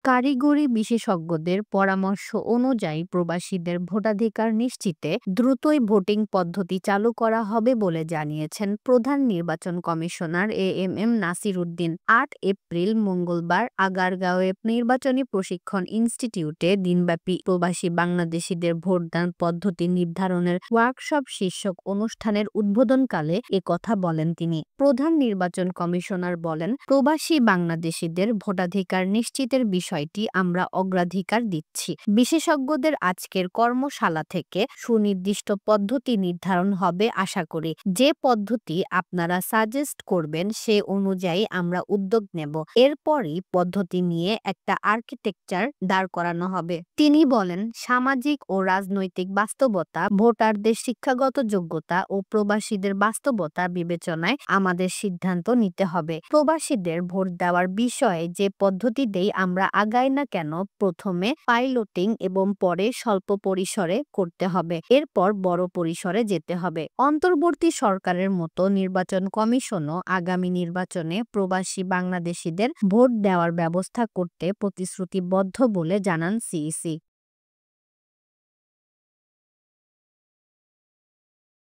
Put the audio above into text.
কারিগরি বিশেষজ্ঞদের পরামর্শ অনুযায়ী প্রবাসীদের ভোটাধিকার নিশ্চিতে দ্রুতই ভোটিং পদ্ধতি চালু করা হবে বলে জানিয়েছেন প্রধান নির্বাচন commissioner AMM Nasir Uddin. ৮ April মঙ্গলবার আগারগাঁওয়ে নির্বাচনী প্রশিক্ষণ ইনস্টিটিউটে দিনব্যাপী প্রবাসী বাংলাদেশিদের ভোটদান পদ্ধতি নির্ধারণের ওয়ার্কশপ শীর্ষক অনুষ্ঠানের উদ্বোধনকালে একথা বলেন তিনি। প্রধান নির্বাচন কমিশনার বলেন, প্রবাসী বাংলাদেশিদের ভোটাধিকার নিশ্চিতের বিষয়টি আমরা অগ্রাধিকার দিচ্ছি। বিশেষজ্ঞদের আজকের কর্মশালা থেকে সুনির্দিষ্ট পদ্ধতি নির্ধারণ হবে আশা করি। যে পদ্ধতি আপনারা সাজেস্ট করবেন সে অনুযায়ী আমরা উদ্যোগ নেব। এরপরই পদ্ধতি নিয়ে একটা আর্কিটেকচার দাঁড় করানো হবে। তিনি বলেন, সামাজিক ও রাজনৈতিক বাস্তবতা, ভোটারদের শিক্ষাগত যোগ্যতা ও প্রবাসীদের বাস্তবতা বিবেচনায় আমাদের সিদ্ধান্ত নিতে হবে। প্রবাসীদের ভোট দেওয়ার বিষয়ে যে পদ্ধতিতেই আমরা আগাই না কেন, প্রথমে পাইলটিং এবং পরে স্বল্প পরিসরে করতে হবে, এরপর বড় পরিসরে যেতে হবে। অন্তর্বর্তী সরকারের মতো নির্বাচন কমিশনও আগামী নির্বাচনে প্রবাসী বাংলাদেশিদের ভোট দেওয়ার ব্যবস্থা করতে প্রতিশ্রুতিবদ্ধ বলে জানান সিইসি।